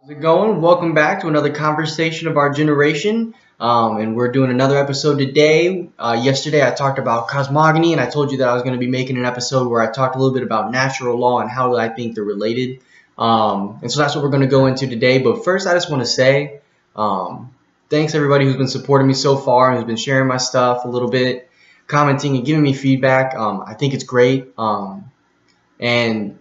How's it going? Welcome back to another conversation of our generation. And we're doing another episode today. Yesterday I talked about cosmogony, and I told you that I was going to be making an episode where I talked a little bit about natural law and how I think they're related. And so that's what we're going to go into today. But first, I just want to say thanks everybody who's been supporting me so far and who's been sharing my stuff a little bit, commenting and giving me feedback. I think it's great. And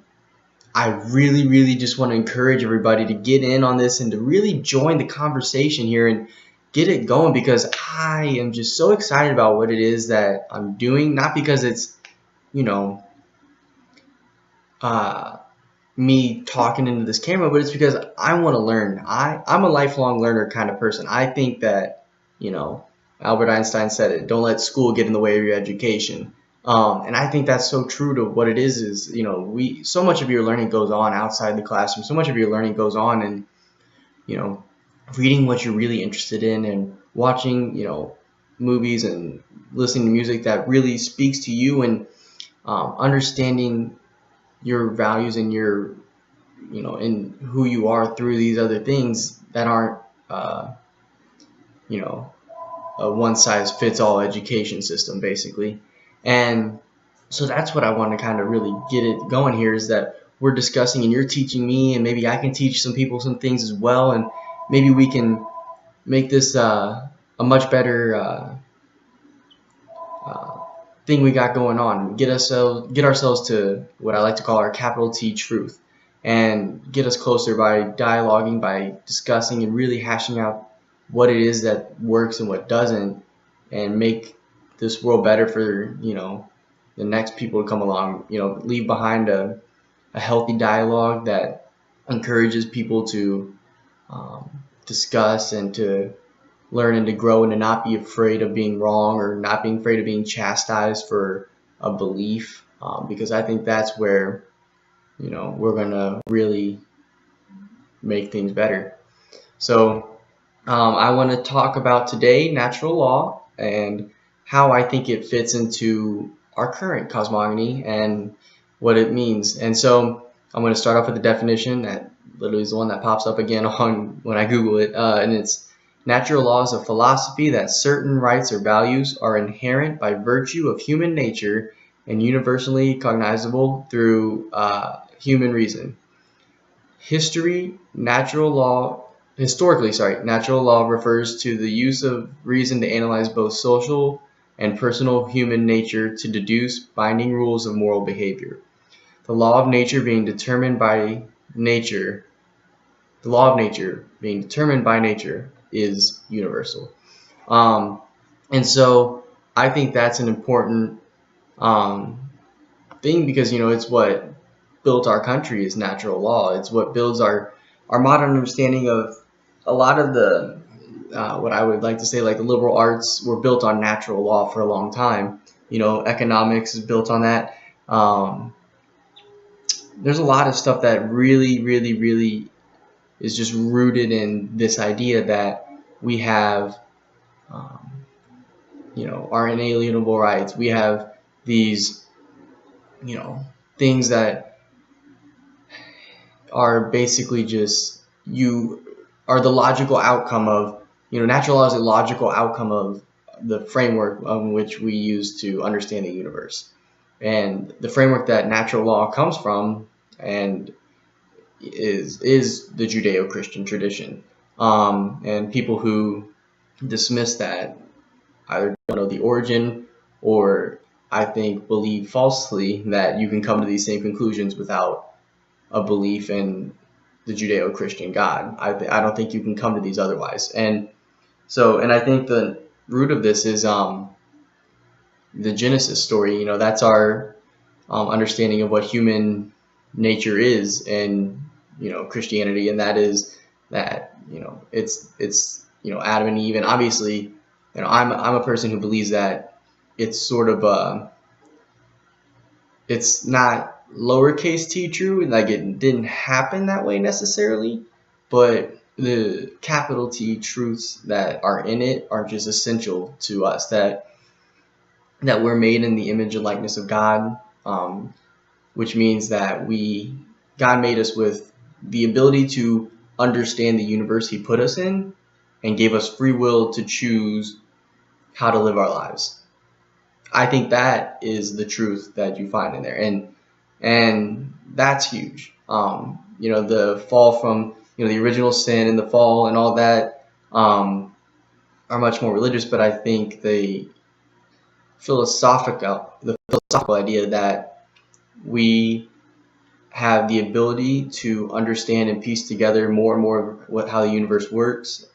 I really just want to encourage everybody to get in on this and to really join the conversation here and get it going, because I am just so excited about what it is that I'm doing. Not because it's, you know, me talking into this camera, but it's because I want to learn. I'm a lifelong learner kind of person. I think that, Albert Einstein said it, don't let school get in the way of your education. And I think that's so true to what it is, so much of your learning goes on outside the classroom. So much of your learning goes on in, reading what you're really interested in and watching, movies and listening to music that really speaks to you, and understanding your values and your, and who you are through these other things that aren't, a one-size-fits-all education system, basically. And so that's what I want to kind of really get it going here, is that we're discussing and you're teaching me, and maybe I can teach some people some things as well, and maybe we can make this a much better thing we got going on. Get ourselves to what I like to call our capital T truth, and get us closer by dialoguing, by discussing and really hashing out what it is that works and what doesn't, and make this world better for, the next people to come along. Leave behind a healthy dialogue that encourages people to discuss and to learn and to grow, and to not be afraid of being wrong, or not being afraid of being chastised for a belief, because I think that's where, we're going to really make things better. So I want to talk about today natural law and how I think it fits into our current cosmogony and what it means. And so I'm going to start off with the definition that literally is the one that pops up again on when I Google it, and it's: natural law is a philosophy that certain rights or values are inherent by virtue of human nature and universally cognizable through human reason. Historically, natural law refers to the use of reason to analyze both social and personal human nature to deduce binding rules of moral behavior. The law of nature being determined by nature is universal. And so I think that's an important thing, because it's what built our country is natural law. It's what builds our modern understanding of a lot of the what I would like to say, like the liberal arts, were built on natural law for a long time. Economics is built on that. There's a lot of stuff that really is just rooted in this idea that we have, our inalienable rights. We have these, things that are basically just, you are the logical outcome of, natural law is a logical outcome of the framework on which we use to understand the universe. And the framework that natural law comes from and is the Judeo-Christian tradition. And people who dismiss that either don't know the origin, or I think believe falsely that you can come to these same conclusions without a belief in the Judeo-Christian God. I don't think you can come to these otherwise. And I think the root of this is the Genesis story. That's our understanding of what human nature is in Christianity, and that is that it's Adam and Eve. And obviously, I'm a person who believes that it's sort of it's not lowercase t true, like it didn't happen that way necessarily, but the capital T truths that are in it are just essential to us, that we're made in the image and likeness of God, which means that God made us with the ability to understand the universe he put us in and gave us free will to choose how to live our lives. I think that is the truth that you find in there, and that's huge. The fall from the original sin and the fall and all that are much more religious, but I think the philosophical idea that we have the ability to understand and piece together more and more how the universe works,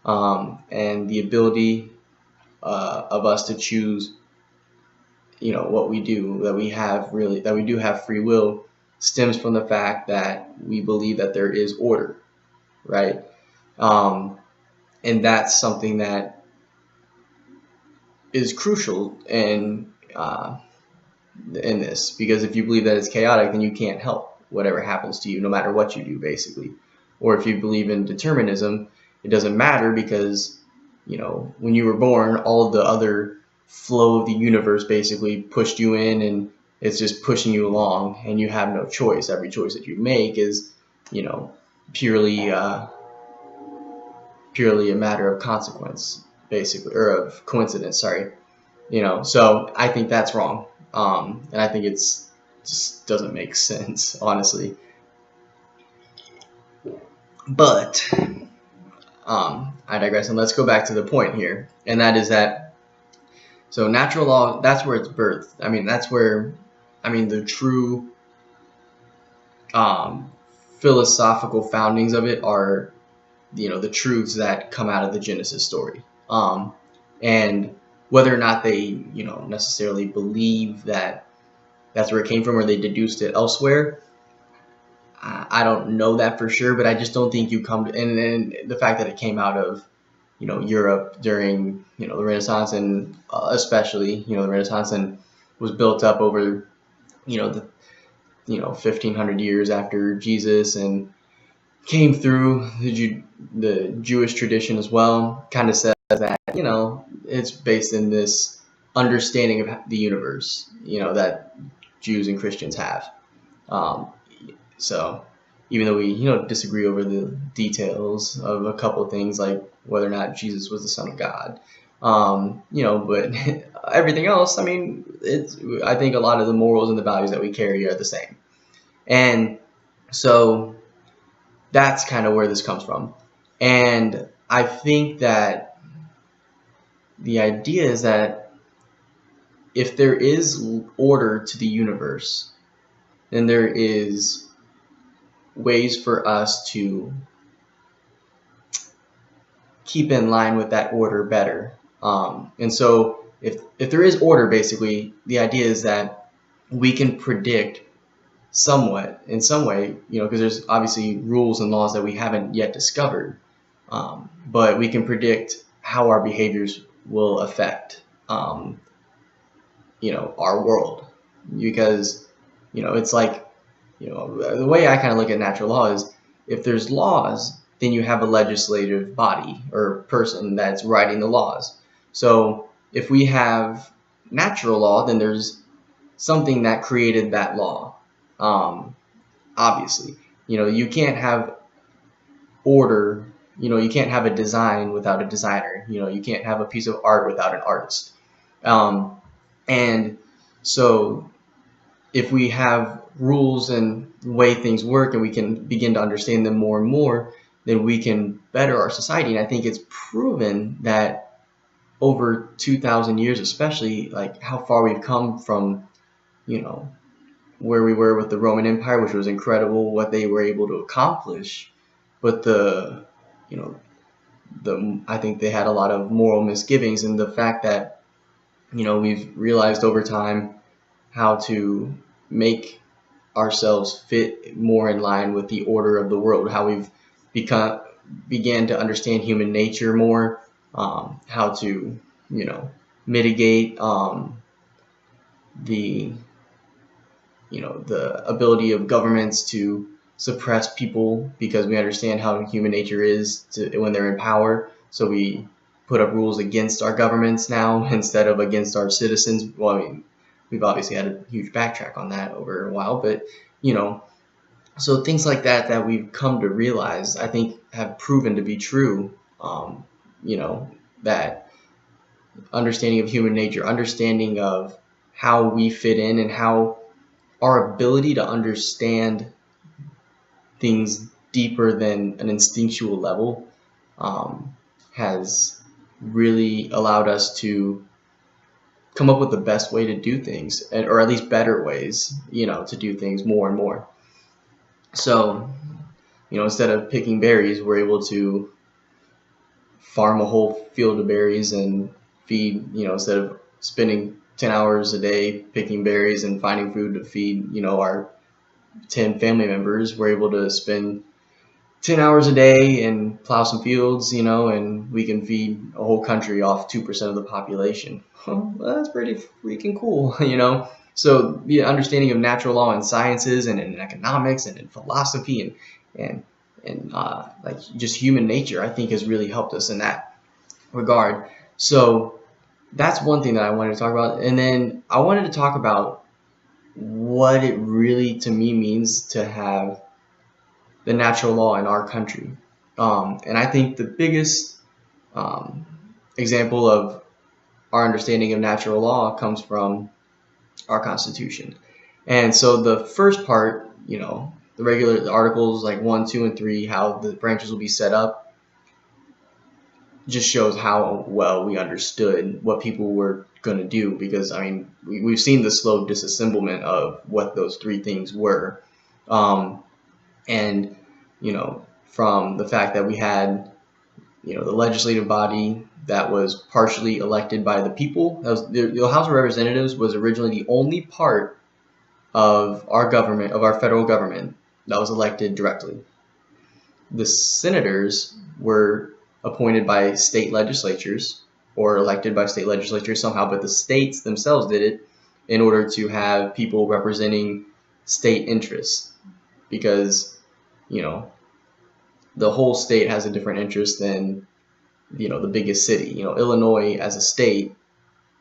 and the ability of us to choose what we do, that we do have free will, stems from the fact that we believe that there is order, right? And that's something that is crucial in this, because if you believe that it's chaotic, then you can't help whatever happens to you, no matter what you do, basically. Or if you believe in determinism, it doesn't matter, because when you were born, all of the other flow of the universe basically pushed you in, and it's just pushing you along, and you have no choice. Every choice that you make is purely a matter of consequence, basically, or of coincidence, sorry. So I think that's wrong, and I think it's just doesn't make sense, honestly. But I digress, and let's go back to the point here, and that is that, so natural law, that's where it's birthed. I mean, that's where, the true philosophical foundings of it are, the truths that come out of the Genesis story. And whether or not they, necessarily believe that that's where it came from, or they deduced it elsewhere, I don't know that for sure, but I just don't think you come to, and the fact that it came out of, Europe during, the Renaissance, and especially, the Renaissance, and was built up over, the 1500 years after Jesus, and came through the Jewish tradition as well, kind of says that, it's based in this understanding of the universe, that Jews and Christians have. So even though we, disagree over the details of a couple of things, like whether or not Jesus was the Son of God, but everything else, I think a lot of the morals and the values that we carry are the same. And so that's kind of where this comes from. And I think that the idea is that if there is order to the universe, then there is ways for us to keep in line with that order better. And so if there is order, basically, the idea is that we can predict somewhat, in some way, because there's obviously rules and laws that we haven't yet discovered, but we can predict how our behaviors will affect, our world. Because, it's like, the way I kind of look at natural law is, if there's laws, then you have a legislative body or person that's writing the laws. So if we have natural law, then there's something that created that law. Obviously, you can't have order, you can't have a design without a designer, you can't have a piece of art without an artist. And so if we have rules and the way things work, and we can begin to understand them more and more, then we can better our society. And I think it's proven that over 2,000 years, especially, like how far we've come from, where we were with the Roman Empire, which was incredible what they were able to accomplish. But I think they had a lot of moral misgivings, and the fact that, we've realized over time how to make ourselves fit more in line with the order of the world, how we've began to understand human nature more, how to, mitigate the ability of governments to suppress people, because we understand how human nature is when they're in power. So we put up rules against our governments now instead of against our citizens. Well, we've obviously had a huge backtrack on that over a while, but So things like that that we've come to realize, I think, have proven to be true. You know, that understanding of human nature, understanding of how we fit in, and how our ability to understand things deeper than an instinctual level um, has really allowed us to come up with the best way to do things, or at least better ways, to do things more and more. So, instead of picking berries, we're able to farm a whole field of berries and feed, instead of spending 10 hours a day picking berries and finding food to feed, our 10 family members, we're able to spend 10 hours a day and plow some fields, and we can feed a whole country off 2% of the population. Well, that's pretty freaking cool, So the understanding of natural law in sciences and in economics and in philosophy and like just human nature, I think has really helped us in that regard. So that's one thing that I wanted to talk about. And then I wanted to talk about what it really to me means to have the natural law in our country. And I think the biggest example of our understanding of natural law comes from our Constitution. And so the first part, the articles like 1, 2, and 3, how the branches will be set up, just shows how well we understood what people were going to do. Because, we've seen the slow disassemblement of what those three things were. And from the fact that we had, the legislative body that was partially elected by the people. That was the House of Representatives was originally the only part of our government, of our federal government, that was elected directly. The senators were appointed by state legislatures or elected by state legislatures somehow, but the states themselves did it in order to have people representing state interests, because the whole state has a different interest than the biggest city. Illinois as a state,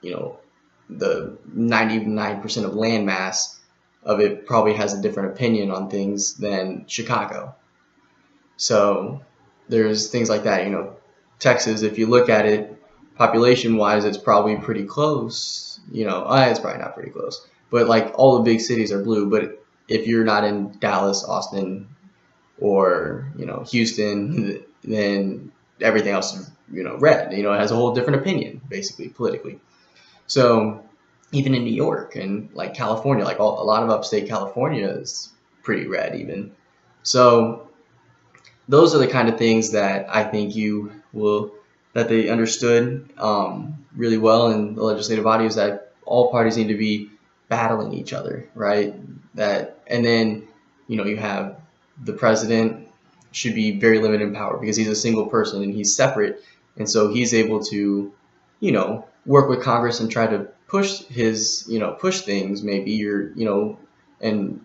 the 99% of land mass of it probably has a different opinion on things than Chicago. So there's things like that. Texas, if you look at it population wise, it's probably pretty close. It's probably not pretty close, but like all the big cities are blue. But if you're not in Dallas, Austin, or Houston, then everything else is red. It has a whole different opinion, basically, politically. So even in New York and like California, like a lot of upstate California is pretty red even. So those are the kind of things that I think that they understood really well in the legislative body, is that all parties need to be battling each other, right? And then you have the president should be very limited in power because he's a single person and he's separate, and so he's able to work with Congress and try to push things maybe, or and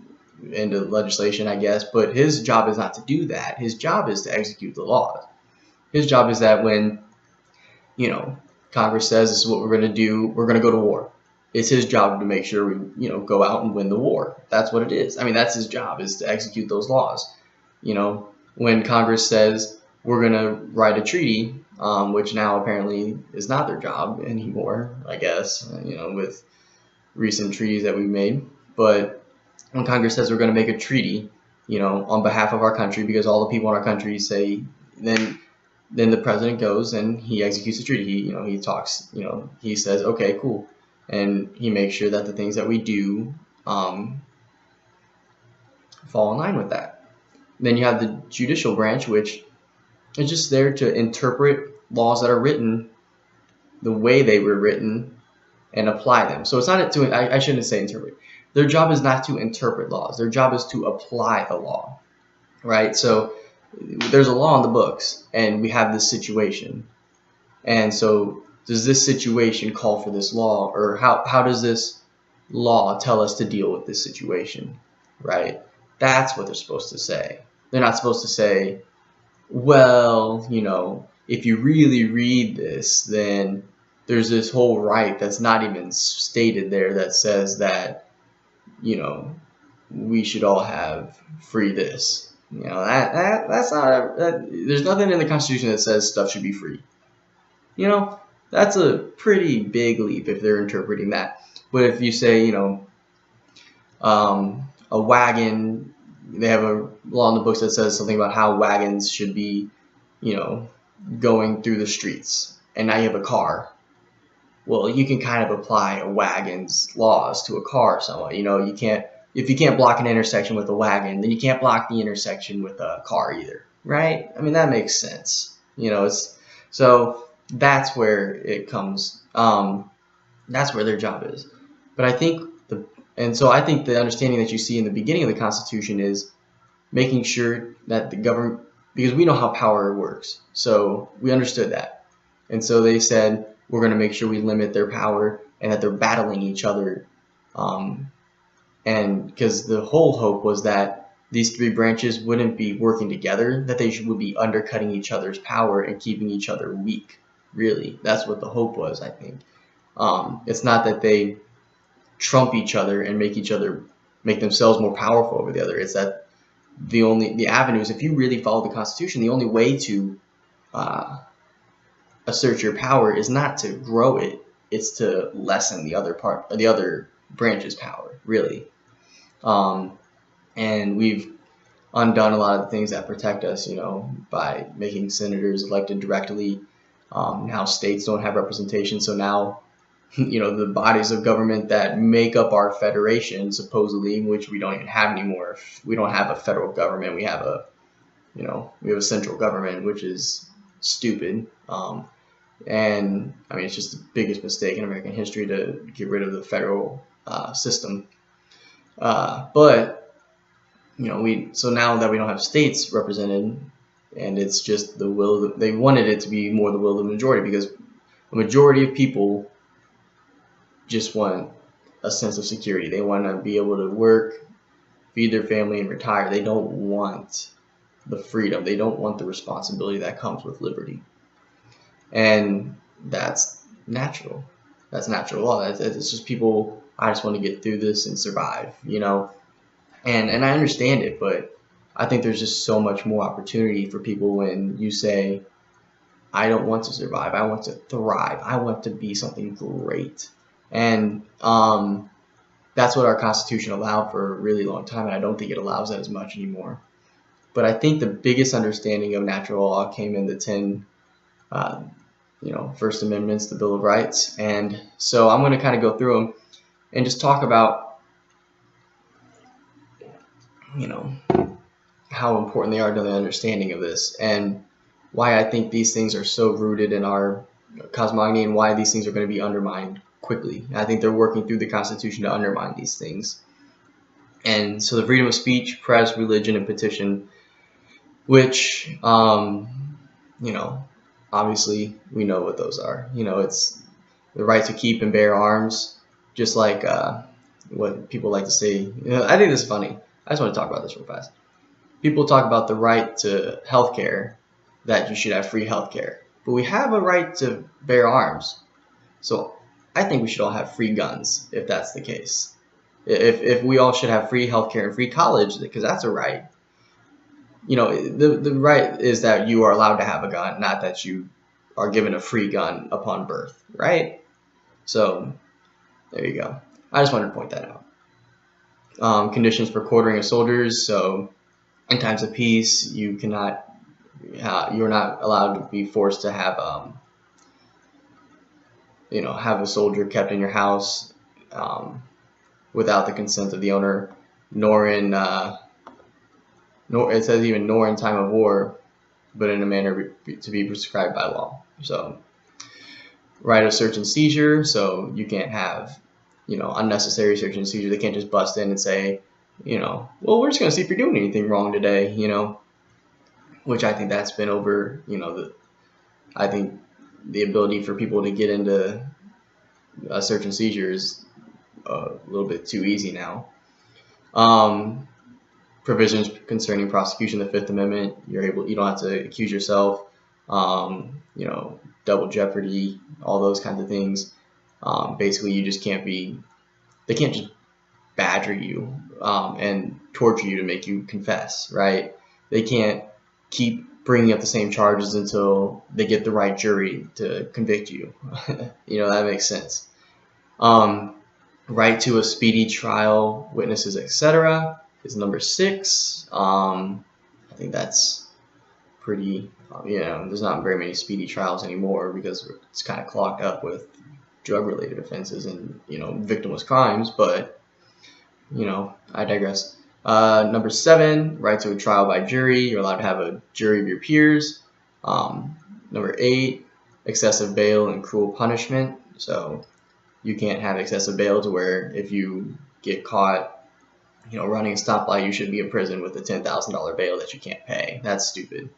into legislation, I guess. But his job is not to do that. His job is to execute the laws. His job is that when Congress says this is what we're going to do, we're going to go to war. It's his job to make sure we go out and win the war. That's what it is. That's his job, is to execute those laws. When Congress says we're going to write a treaty, which now apparently is not their job anymore, I guess, with recent treaties that we've made. But when Congress says we're going to make a treaty, on behalf of our country, because all the people in our country say, then the president goes and he executes the treaty. He talks, he says, okay, cool. And he makes sure that the things that we do fall in line with that. Then you have the judicial branch, which is just there to interpret laws that are written the way they were written and apply them. So it's not I shouldn't say interpret. Their job is not to interpret laws. Their job is to apply the law, right? So there's a law in the books, and we have this situation. And so does this situation call for this law, or how does this law tell us to deal with this situation, right? That's what they're supposed to say. They're not supposed to say, well, if you really read this, then there's this whole right that's not even stated there that says that, we should all have free this. That's not there's nothing in the Constitution that says stuff should be free. That's a pretty big leap if they're interpreting that. But if you say, a wagon, they have a law in the books that says something about how wagons should be, going through the streets. And now you have a car. Well, you can kind of apply a wagon's laws to a car somewhat. If you can't block an intersection with a wagon, then you can't block the intersection with a car either, right? I mean, that makes sense. So that's where it comes. That's where their job is. But I think the understanding that you see in the beginning of the Constitution is making sure that the government, because we know how power works, so we understood that, and so they said we're going to make sure we limit their power and that they're battling each other, and because the whole hope was that these three branches wouldn't be working together, that they would be undercutting each other's power and keeping each other weak. Really, that's what the hope was, I think. It's not that they trump each other and make themselves more powerful over the other. It's that the avenues, if you really follow the Constitution, the only way to assert your power is not to grow it, it's to lessen the other branch's power, really. And we've undone a lot of the things that protect us, by making senators elected directly. Now states don't have representation, so now the bodies of government that make up our federation, supposedly, which we don't even have anymore. We don't have a federal government. We have a central government, which is stupid. And I mean, it's just the biggest mistake in American history to get rid of the federal system. But so now that we don't have states represented, and it's just the will, they wanted it to be more the will of the majority, because the majority of people just want a sense of security. They want to be able to work, feed their family, and retire. They don't want the freedom. They don't want the responsibility that comes with liberty. And that's natural. That's natural law. It's just people, I just want to get through this and survive, And I understand it, but I think there's just so much more opportunity for people when you say, I don't want to survive. I want to thrive. I want to be something great. And that's what our Constitution allowed for a really long time, and I don't think it allows that as much anymore. But I think the biggest understanding of natural law came in the 10 First Amendments, the Bill of Rights. And so I'm going to kind of go through them and just talk about, how important they are to the understanding of this, and why I think these things are so rooted in our cosmogony, and why these things are going to be undermined quickly. I think they're working through the Constitution to undermine these things. And so the freedom of speech, press, religion, and petition, which, obviously we know what those are. It's the right to keep and bear arms, just like what people like to say. I think this is funny. I just want to talk about this real fast. People talk about the right to health care, that you should have free health care. But we have a right to bear arms. So I think we should all have free guns, if that's the case. If we all should have free health care and free college, because that's a right. The right is that you are allowed to have a gun, not that you are given a free gun upon birth, right? So there you go. I just wanted to point that out. Conditions for quartering of soldiers. So in times of peace, you're not allowed to be forced to have have a soldier kept in your house without the consent of the owner, nor it says even nor in time of war, but in a manner to be prescribed by law. So right of search and seizure. So you can't have unnecessary search and seizure. They can't just bust in and say, well, we're just going to see if you're doing anything wrong today, which I think that's been over, I think the ability for people to get into a search and seizure is a little bit too easy now. Provisions concerning prosecution, the Fifth Amendment, you don't have to accuse yourself, double jeopardy, all those kinds of things. Basically, you just can't be, they can't just badger you and torture you to make you confess, right? They can't keep bringing up the same charges until they get the right jury to convict you. That makes sense. Right to a speedy trial, witnesses, etc. is number 6. I think that's pretty, there's not very many speedy trials anymore because it's kind of clogged up with drug-related offenses and, victimless crimes, but, I digress. Number 7, right to a trial by jury. You're allowed to have a jury of your peers. Number 8, excessive bail and cruel punishment. So you can't have excessive bail to where if you get caught, running a stoplight, you should be in prison with a $10,000 bail that you can't pay. That's stupid.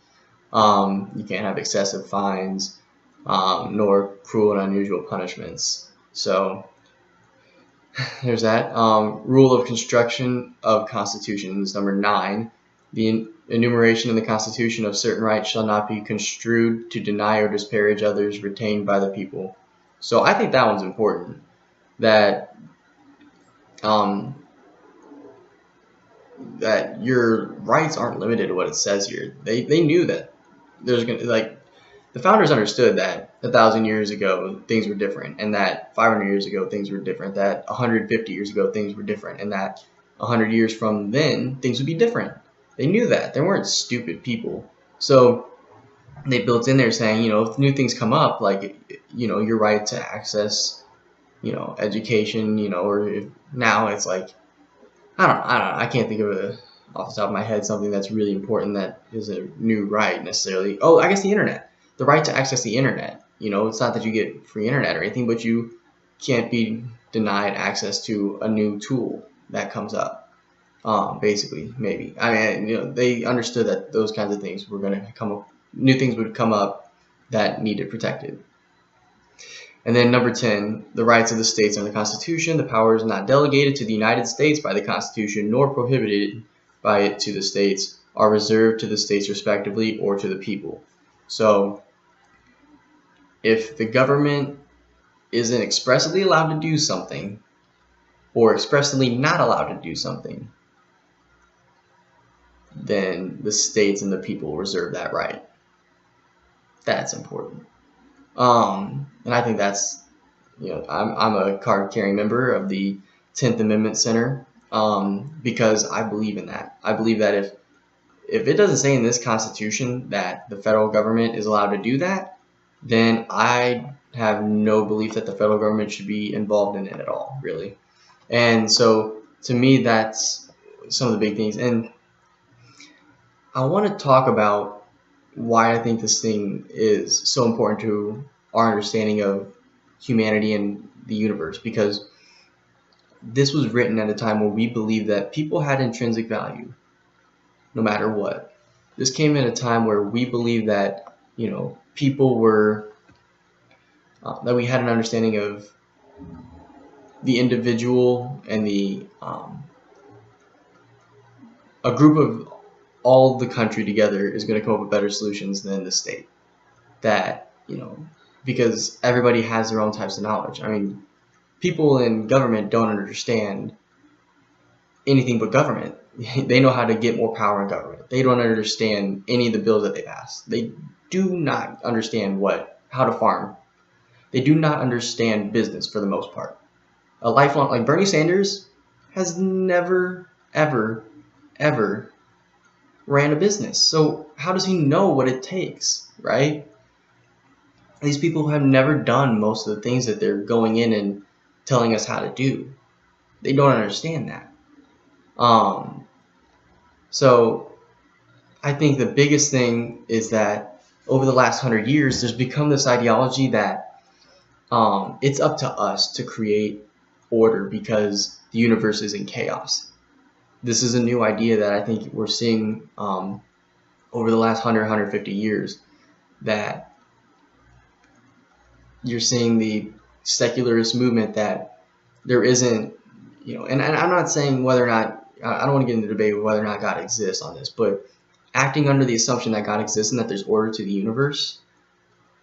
You can't have excessive fines, nor cruel and unusual punishments. So there's that. Rule of construction of constitutions, number 9. The enumeration in the Constitution of certain rights shall not be construed to deny or disparage others retained by the people. So I think that one's important. That that your rights aren't limited to what it says here. They knew that there's the founders understood that 1,000 years ago things were different, and that 500 years ago things were different, that 150 years ago things were different, and that 100 years from then things would be different. They knew that. They weren't stupid people. So they built in there saying, if new things come up, like, your right to access, education, or if now it's like, I don't know, I can't think of off the top of my head something that's really important that is a new right necessarily. Oh, I guess the internet. The right to access the internet. It's not that you get free internet or anything, but you can't be denied access to a new tool that comes up. Basically, maybe. I mean, they understood that those kinds of things were going to come up. New things would come up that needed protected. And then number 10, the rights of the states under the Constitution. The powers not delegated to the United States by the Constitution nor prohibited by it to the states are reserved to the states respectively or to the people. So if the government isn't expressly allowed to do something or expressly not allowed to do something, then the states and the people reserve that right. That's important. And I think that's, I'm a card-carrying member of the 10th Amendment Center because I believe in that. I believe that if it doesn't say in this Constitution that the federal government is allowed to do that, then I have no belief that the federal government should be involved in it at all, really. And so, to me, that's some of the big things. And I want to talk about why I think this thing is so important to our understanding of humanity and the universe, because this was written at a time where we believed that people had intrinsic value no matter what. This came at a time where we believed that, people were, that we had an understanding of the individual and the, a group of all the country together is going to come up with better solutions than the state. That, because everybody has their own types of knowledge. I mean, people in government don't understand anything but government. They know how to get more power in government. They don't understand any of the bills that they pass. They do not understand how to farm. They do not understand business for the most part. A lifelong, like Bernie Sanders, has never, ever, ever ran a business. So how does he know what it takes, right? These people have never done most of the things that they're going in and telling us how to do. They don't understand that. So I think the biggest thing is that over the last 100 years, there's become this ideology that it's up to us to create order because the universe is in chaos. This is a new idea that I think we're seeing over the last 100, 150 years, that you're seeing the secularist movement that there isn't, and I'm not saying whether or not, I don't want to get into the debate of whether or not God exists on this, but acting under the assumption that God exists and that there's order to the universe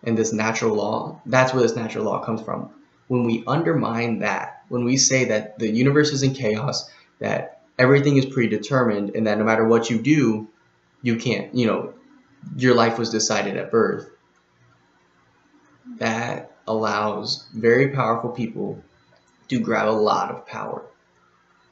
and this natural law, that's where this natural law comes from. when we undermine that, when we say that the universe is in chaos, that everything is predetermined, and that no matter what you do, you can't, your life was decided at birth, that allows very powerful people to grab a lot of power.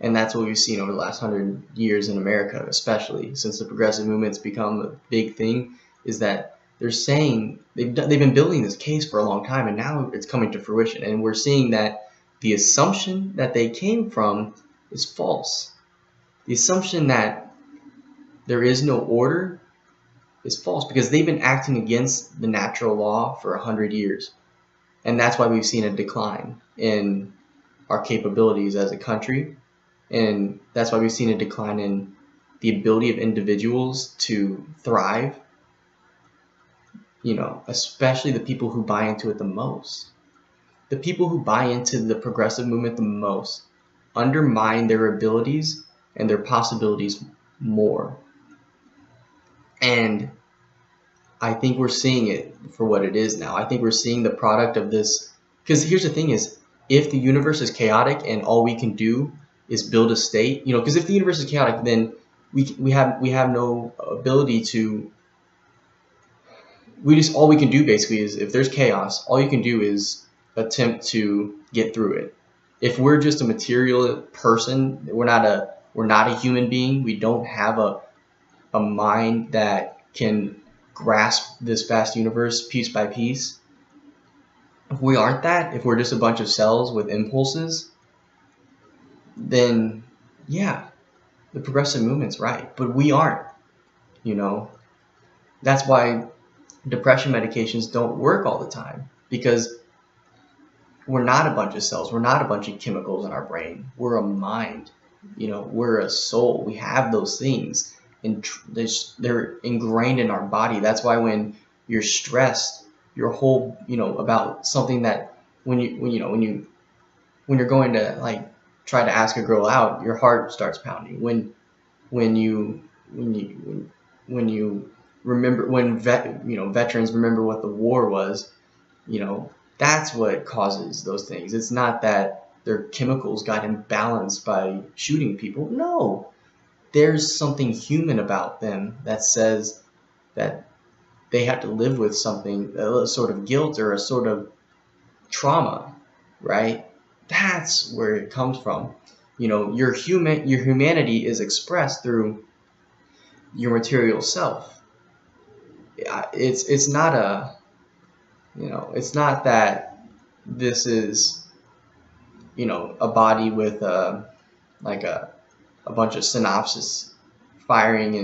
And that's what we've seen over the last 100 years in America, especially since the progressive movement's become a big thing, is that they're saying they've been building this case for a long time, and now it's coming to fruition. And we're seeing that the assumption that they came from is false. The assumption that there is no order is false, because they've been acting against the natural law for 100 years. And that's why we've seen a decline in our capabilities as a country. And that's why we've seen a decline in the ability of individuals to thrive, especially the people who buy into it the most. The people who buy into the progressive movement the most undermine their abilities and their possibilities more. And I think we're seeing it for what it is now. I think we're seeing the product of this, because here's the thing is, if the universe is chaotic and all we can do is build a state, because if the universe is chaotic, then we have no ability to, all we can do basically is, if there's chaos, all you can do is attempt to get through it. If we're just a material person, we're not a human being, we don't have a mind that can grasp this vast universe piece by piece. If we aren't that, if we're just a bunch of cells with impulses, then yeah, the progressive movement's right, but we aren't. That's why depression medications don't work all the time, because we're not a bunch of cells, we're not a bunch of chemicals in our brain, we're a mind, we're a soul, we have those things, and they're ingrained in our body. That's why when you're stressed, your whole, about something that when you're going to try to ask a girl out, your heart starts pounding. When you remember, when veterans remember what the war was, that's what causes those things. It's not that their chemicals got imbalanced by shooting people. No, there's something human about them that says that they have to live with something, a sort of guilt or a sort of trauma, right? That's where it comes from. Your humanity is expressed through your material self. It's not a, it's not that this is, a body with a bunch of synapses firing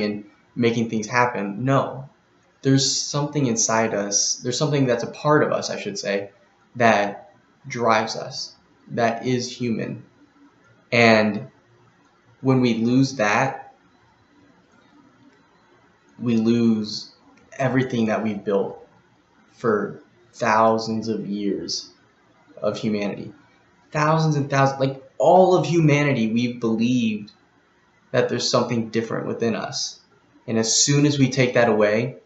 and making things happen. No, there's something inside us. There's something that's a part of us, I should say, that drives us, that is human. And when we lose that, we lose everything that we've built for thousands of years of humanity. Thousands and thousands, all of humanity, we've believed that there's something different within us. And as soon as we take that away,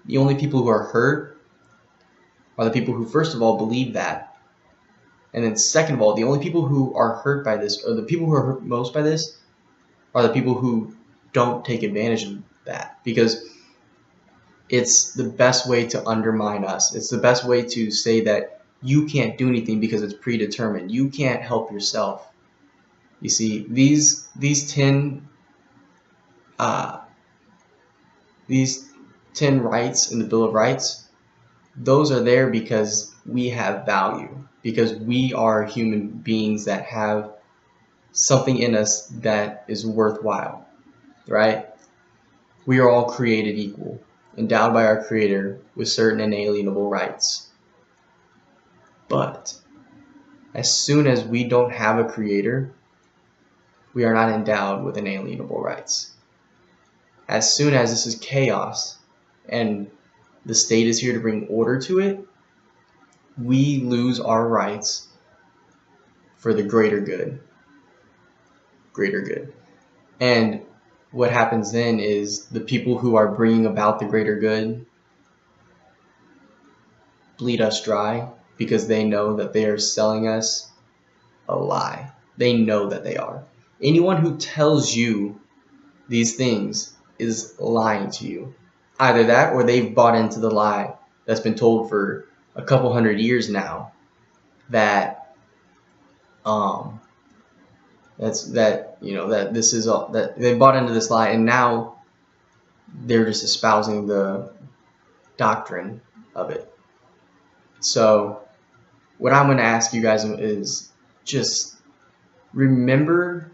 the only people who are hurt are the people who, first of all, believe that. And then second of all, the only people who are hurt by this, or the people who are hurt most by this, are the people who don't take advantage of that. Because it's the best way to undermine us. It's the best way to say that you can't do anything because it's predetermined. You can't help yourself. You see, these 10 rights in the Bill of Rights, those are there because we have value, because we are human beings that have something in us that is worthwhile, right? We are all created equal, endowed by our Creator with certain inalienable rights. But as soon as we don't have a Creator, we are not endowed with inalienable rights. As soon as this is chaos and the state is here to bring order to it, we lose our rights for the greater good. And what happens then is the people who are bringing about the greater good bleed us dry because they know that they are selling us a lie. They know that they are. Anyone who tells you these things is lying to you. Either that or they've bought into the lie that's been told for a couple hundred years now that that this is all, that they bought into this lie, and now they're just espousing the doctrine of it. So what I'm going to ask you guys is just remember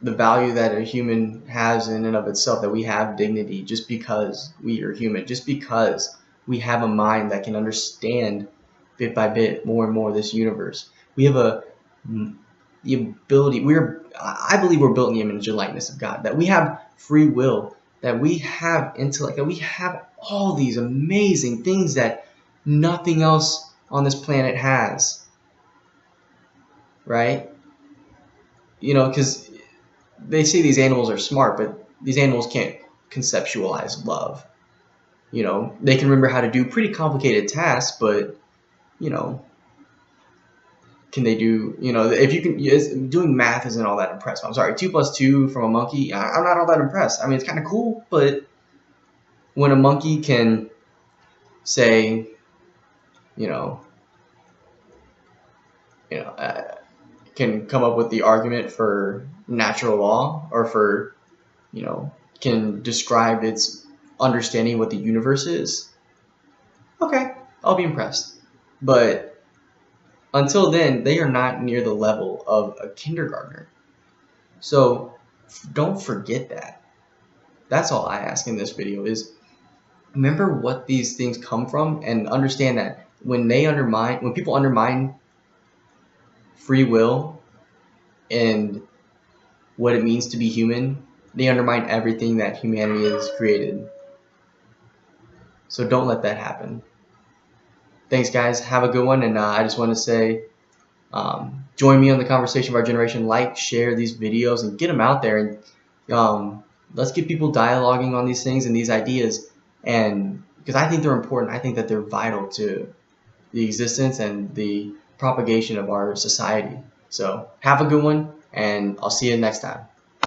the value that a human has in and of itself, that we have dignity just because we are human, just because we have a mind that can understand bit by bit more and more this universe. We have the ability, I believe we're built in the image and likeness of God, that we have free will, that we have intellect, that we have all these amazing things that nothing else on this planet has, right? Because they say these animals are smart, but these animals can't conceptualize love. They can remember how to do pretty complicated tasks, but can they do, if you can, doing math isn't all that impressive. I'm sorry, 2 + 2 from a monkey, I'm not all that impressed. I mean, it's kind of cool, but when a monkey can say, can come up with the argument for natural law, or for, can describe its understanding what the universe is, okay, I'll be impressed. But until then, they are not near the level of a kindergartner. So don't forget that. That's all I ask in this video, is remember what these things come from, and understand that when people undermine free will and what it means to be human, they undermine everything that humanity has created. So don't let that happen. Thanks, guys. Have a good one. And I just want to say, join me on the conversation of our generation. Like, share these videos, and get them out there. And let's get people dialoguing on these things and these ideas. And because I think they're important, I think that they're vital to the existence and the propagation of our society. So have a good one, and I'll see you next time.